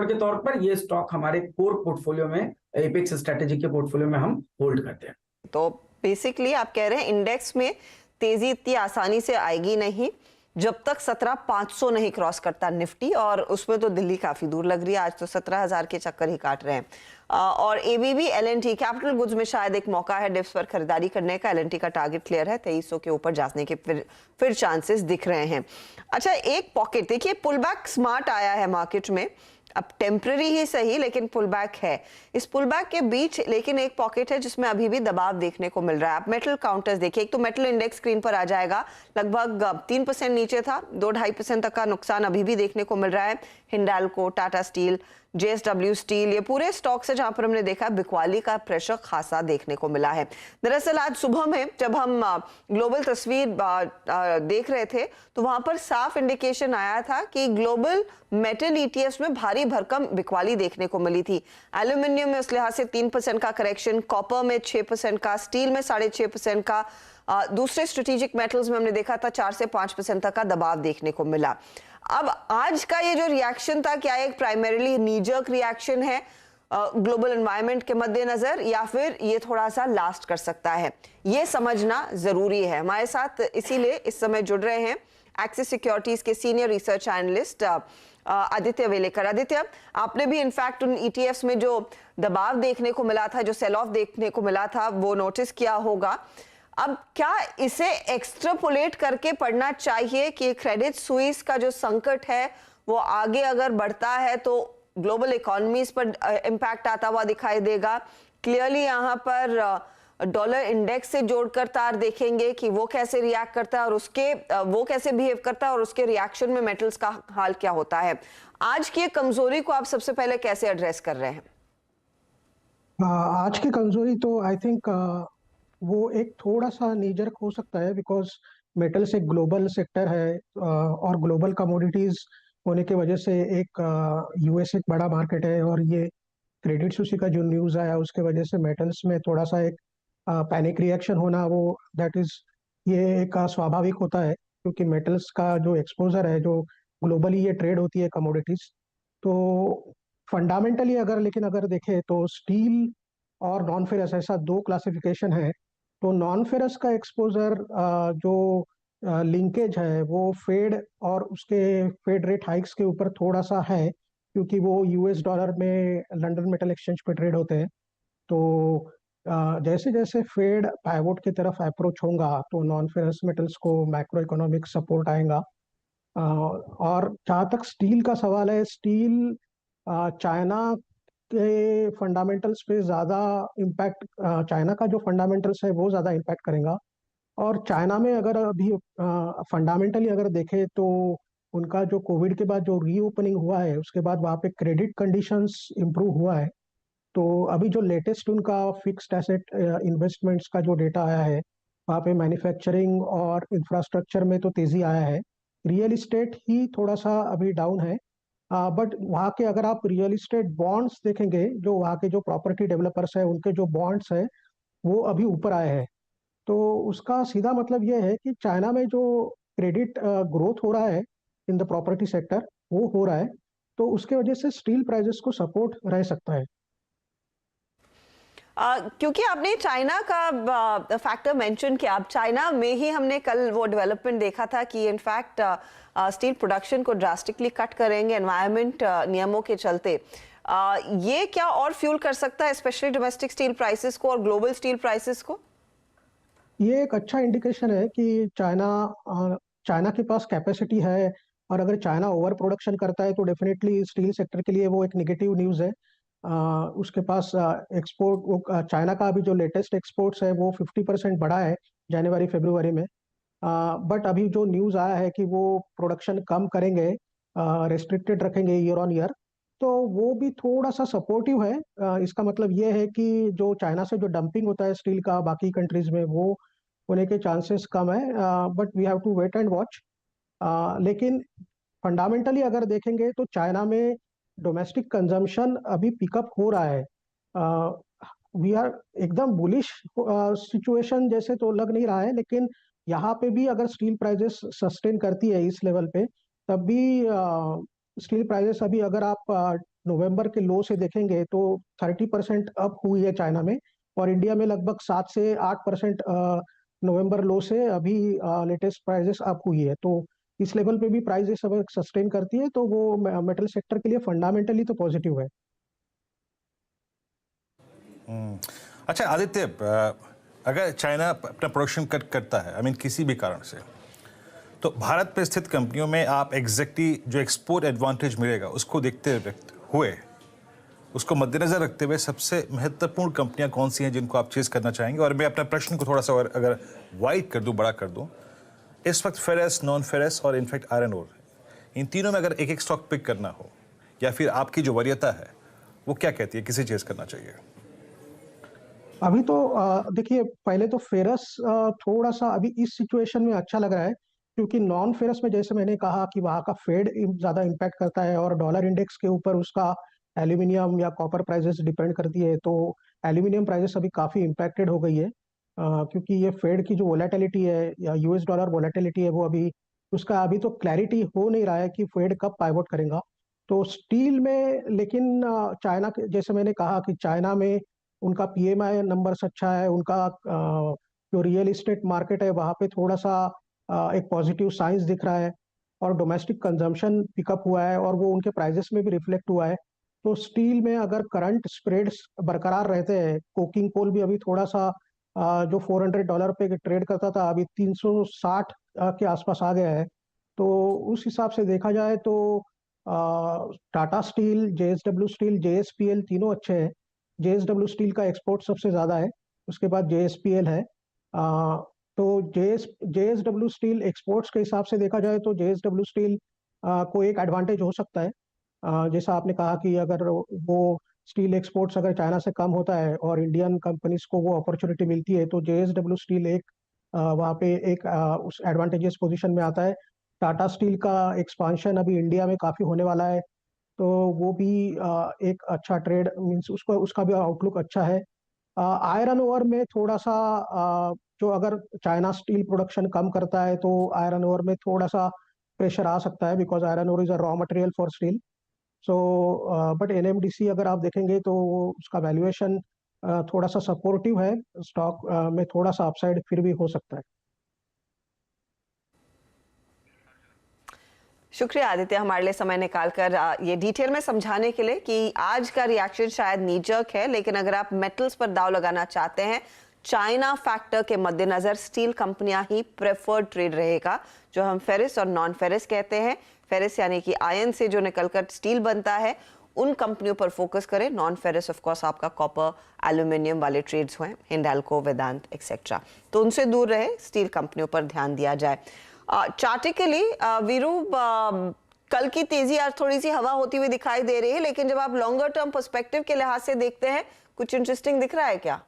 के तौर पर ये स्टॉक हमारे कोर पोर्टफोलियो में, एपेक्स स्ट्रेटेजी के पोर्टफोलियो में हम होल्ड करते हैं। तो बेसिकली आप कह रहे हैं इंडेक्स में तेजी इतनी आसानी से आएगी नहीं जब तक 17,500 नहीं क्रॉस करता निफ्टी, और उसमें तो दिल्ली काफी दूर लग रही है, आज तो 17,000 के चक्कर ही काट रहे हैं। और एबीबी एलएनटी कैपिटल गुड्स में शायद एक मौका है डिप्स पर खरीदारी करने का। एलएनटी का टारगेट क्लियर है, 2300 के ऊपर जाने के फिर चांसेस दिख रहे हैं। अच्छा, एक पॉकेट देखिए, पुल बैक स्मार्ट आया है मार्केट में, अब टेम्पररी ही सही लेकिन पुल बैक है। इस पुल बैक के बीच लेकिन एक पॉकेट है जिसमें अभी भी दबाव देखने को मिल रहा है। आप मेटल काउंटर्स देखिए, एक तो मेटल इंडेक्स स्क्रीन पर आ जाएगा, लगभग 3% नीचे था, 2-2.5% तक का नुकसान अभी भी देखने को मिल रहा है। Hindalco, Tata steel, JSW steel, ये पूरे स्टॉक्स है जहां पर हमने देखा बिकवाली का प्रेशर खासा देखने को मिला है। दरअसल आज सुबह में जब हम ग्लोबल तस्वीर देख रहे थे तो वहां पर साफ इंडिकेशन आया था कि ग्लोबल मेटल ईटीएफ्स में भारी भरकम बिकवाली देखने को मिली थी। एल्यूमिनियम में उस लिहाज से 3% का करेक्शन, कॉपर में 6% का, स्टील में 6.5% का, दूसरे स्ट्रेटेजिक मेटल्स में हमने देखा था 4 से 5% तक का दबाव देखने को मिला। अब आज का ये जो रिएक्शन था, क्या एक प्राइमरीली नीजर्क रिएक्शन है ग्लोबल एनवायरनमेंट के मद्देनजर, या फिर ये थोड़ा सा लास्ट कर सकता है, ये समझना जरूरी है। हमारे साथ इसीलिए इस समय जुड़ रहे हैं एक्सिस सिक्योरिटीज के senior research analyst Aditya Velekar. Aditya, आपने भी इनफैक्ट उन ईटीएफ्स में जो दबाव देखने को मिला था, जो सेल ऑफ देखने को मिला था, वो नोटिस किया होगा। अब क्या इसे एक्स्ट्रापोलेट करके पढ़ना चाहिए कि क्रेडिट स्विस का जो संकट है वो आगे अगर बढ़ता है तो ग्लोबल इकोनॉमीज पर इम्पैक्ट आता हुआ दिखाई देगा? क्लियरली यहाँ पर डॉलर इंडेक्स से जोड़कर तार देखेंगे कि वो कैसे रिएक्ट करता है और उसके वो कैसे बिहेव करता है और उसके रिएक्शन में मेटल्स का हाल क्या होता है। आज की कमजोरी को आप सबसे पहले कैसे एड्रेस कर रहे हैं? आज की कमजोरी तो आई थिंक वो एक थोड़ा सा नीजर्क हो सकता है, बिकॉज मेटल्स एक ग्लोबल सेक्टर है और ग्लोबल कमोडिटीज होने की वजह से एक यूएस एक बड़ा मार्केट है, और ये क्रेडिट सुसी का जो न्यूज़ आया उसके वजह से मेटल्स में थोड़ा सा एक पैनिक रिएक्शन होना, वो दैट इज ये एक स्वाभाविक होता है, क्योंकि मेटल्स का जो एक्सपोजर है, जो ग्लोबली ये ट्रेड होती है कमोडिटीज, तो फंडामेंटली अगर देखें तो स्टील और नॉन फेरस ऐसा दो क्लासिफिकेशन है। तो नॉन फेरस का एक्सपोजर जो लिंकेज है वो फेड और उसके फेड रेट हाइक्स के ऊपर थोड़ा सा है, क्योंकि वो यूएस डॉलर में लंदन मेटल एक्सचेंज पे ट्रेड होते हैं। तो जैसे जैसे फेड पाइवोट की तरफ अप्रोच होगा तो नॉन फेरस मेटल्स को मैक्रो इकोनॉमिक सपोर्ट आएगा। और जहाँ तक स्टील का सवाल है, स्टील चाइना के फंडामेंटल्स पे ज़्यादा इम्पैक्ट, चाइना का जो फंडामेंटल्स है वो ज़्यादा इम्पैक्ट करेगा। और चाइना में अगर अभी फंडामेंटली अगर देखें तो उनका जो कोविड के बाद जो रीओपनिंग हुआ है उसके बाद वहाँ पे क्रेडिट कंडीशंस इम्प्रूव हुआ है। तो अभी जो लेटेस्ट उनका फिक्स्ड एसेट इन्वेस्टमेंट्स का जो डेटा आया है, वहाँ पे मैन्युफैक्चरिंग और इंफ्रास्ट्रक्चर में तो तेजी आया है। रियल इस्टेट ही थोड़ा सा अभी डाउन है, बट वहाँ के अगर आप रियल इस्टेट बॉन्ड्स देखेंगे, जो वहाँ के जो प्रॉपर्टी डेवलपर्स है उनके जो बॉन्ड्स है वो अभी ऊपर आए हैं। तो उसका सीधा मतलब ये है कि चाइना में जो क्रेडिट ग्रोथ हो रहा है इन द प्रॉपर्टी सेक्टर वो हो रहा है, तो उसके वजह से स्टील प्राइसेस को सपोर्ट रह सकता है। क्योंकि आपने चाइना का फैक्टर मेंशन किया, अब चाइना में ही हमने कल वो डेवलपमेंट देखा था कि इनफैक्ट स्टील प्रोडक्शन को ड्रास्टिकली कट करेंगे एनवायरनमेंट नियमों के चलते। ये क्या और फ्यूल कर सकता है स्पेशली डोमेस्टिक स्टील प्राइसेस को और ग्लोबल स्टील प्राइसेस को? ये एक अच्छा इंडिकेशन है कि चाइना के पास कैपेसिटी है, और अगर चाइना ओवर प्रोडक्शन करता है तो डेफिनेटली स्टील सेक्टर के लिए वो एक नेगेटिव न्यूज़ है। उसके पास चाइना का अभी जो लेटेस्ट एक्सपोर्ट्स है वो 50% बढ़ा है जनवरी फरवरी में। बट अभी जो न्यूज़ आया है कि वो प्रोडक्शन कम करेंगे, रेस्ट्रिक्टेड रखेंगे ईयर ऑन ईयर, तो वो भी थोड़ा सा सपोर्टिव है। इसका मतलब ये है कि जो चाइना से जो डंपिंग होता है स्टील का बाकी कंट्रीज में, वो होने के चांसेस कम है। But we have to wait and watch. लेकिन फंडामेंटली अगर देखेंगे तो चाइना में डोमेस्टिक कंजम्पशन अभी पिकअप हो रहा है। वी आर एकदम बुलिश सिचुएशन जैसे तो लग नहीं रहा है, लेकिन यहाँ पे भी अगर स्टील प्राइसेस सस्टेन करती है इस लेवल पे, तब भी स्टील प्राइसेस अभी अगर आप नवंबर के लो से देखेंगे तो 30% अप हुई है चाइना में, और इंडिया में लगभग 7 से 8% नवंबर लो से अभी लेटेस्ट प्राइसेस अप हुई है। तो इस लेवल पे भी प्राइसेस अगर सस्टेन करती है तो वो मेटल सेक्टर के लिए फंडामेंटली तो पॉजिटिव है। अच्छा आदित्य, अगर चाइना अपना प्रोडक्शन कट करता है, आई मीन किसी भी कारण से, तो भारत पे स्थित कंपनियों में आप एग्जैक्टली जो एक्सपोर्ट एडवांटेज मिलेगा उसको देखते हुए, उसको मद्देनजर रखते हुए सबसे महत्वपूर्ण कंपनियां कौन सी हैं जिनको आप चेज करना चाहेंगे? और मैं अपने प्रश्न को थोड़ा सा और अगर वाइड कर दूं, बड़ा कर दूं, इस वक्त फेरस, नॉन फेरस और इनफैक्ट आयरन ओर, इन तीनों में अगर एक एक स्टॉक पिक करना हो, या फिर आपकी जो वरीयता है वो क्या कहती है, किसे चेज करना चाहिए? अभी तो देखिए, पहले तो फेरस थोड़ा सा अभी इस सिचुएशन में अच्छा लग रहा है, क्योंकि नॉन फेरस में जैसे मैंने कहा कि वहाँ का फेड ज्यादा इम्पैक्ट करता है और डॉलर इंडेक्स के ऊपर उसका एल्यूमिनियम या कॉपर प्राइसेस डिपेंड करती है। तो एल्यूमिनियम प्राइसेस अभी काफी इम्पैक्टेड हो गई है, क्योंकि ये फेड की जो वोलेटिलिटी है या यूएस डॉलर वोलेटिलिटी है वो अभी उसका अभी तो क्लैरिटी हो नहीं रहा है कि फेड कब पाइवोट करेगा। तो स्टील में लेकिन चाइना के जैसे मैंने कहा कि चाइना में उनका पीएमआई नंबर्स अच्छा है, उनका जो रियल इस्टेट मार्केट है वहाँ पे थोड़ा सा एक पॉजिटिव साइंस दिख रहा है, और डोमेस्टिक कंजम्पशन पिकअप हुआ है और वो उनके प्राइजेस में भी रिफ्लेक्ट हुआ है। तो स्टील में अगर करंट स्प्रेड्स बरकरार रहते हैं, कोकिंग कोल भी अभी थोड़ा सा जो $400 पे ट्रेड करता था अभी 360 के आसपास आ गया है। तो उस हिसाब से देखा जाए तो Tata steel, JSW steel, JSPL तीनों अच्छे हैं। जेएसडब्ल्यू स्टील का एक्सपोर्ट सबसे ज्यादा है, उसके बाद जेएसपीएल है। तो जेएसडब्ल्यू स्टील एक्सपोर्ट्स के हिसाब से देखा जाए तो जेएसडब्ल्यू स्टील को एक एडवांटेज हो सकता है। जैसा आपने कहा कि अगर वो स्टील एक्सपोर्ट्स अगर चाइना से कम होता है और इंडियन कंपनीज को वो अपॉर्चुनिटी मिलती है तो जेएसडब्ल्यू स्टील एक वहाँ पे एक उस एडवांटेजियस पोजीशन में आता है। टाटा स्टील का एक्सपांशन अभी इंडिया में काफी होने वाला है, तो वो भी एक अच्छा ट्रेड मींस उसको उसका भी आउटलुक अच्छा है। आयरन ओर में थोड़ा सा जो अगर चाइना स्टील प्रोडक्शन कम करता है तो आयरन ओर में थोड़ा सा प्रेशर आ सकता है, because iron ore is a raw material for steel. So but NMDC अगर आप देखेंगे तो उसका वैल्यूएशन थोड़ा सा सपोर्टिव है, स्टॉक में थोड़ा सा अपसाइड फिर भी हो सकता है। शुक्रिया आदित्य, हमारे लिए समय निकालकर ये डिटेल में समझाने के लिए कि आज का रिएक्शन शायद नीजर्क है, लेकिन अगर आप मेटल्स पर दाव लगाना चाहते हैं, चाइना फैक्टर के मद्देनजर स्टील कंपनियां ही प्रेफर्ड ट्रेड रहेगा, जो हम फेरिस और नॉन फेरिस कहते हैं। फेरिस यानी कि आयरन से जो निकलकर स्टील बनता है, उन कंपनियों पर फोकस करें। नॉन फेरिस ऑफ कोर्स आपका कॉपर, एल्यूमिनियम वाले ट्रेड्स हुए, हिंडाल्को, वेदांत एक्सेट्रा, तो उनसे दूर रहे, स्टील कंपनियों पर ध्यान दिया जाए। चार्टिकली वीरू, कल की तेजी आज थोड़ी सी हवा होती हुई दिखाई दे रही है, लेकिन जब आप लॉन्गर टर्म पर्सपेक्टिव के लिहाज से देखते हैं, कुछ इंटरेस्टिंग दिख रहा है क्या?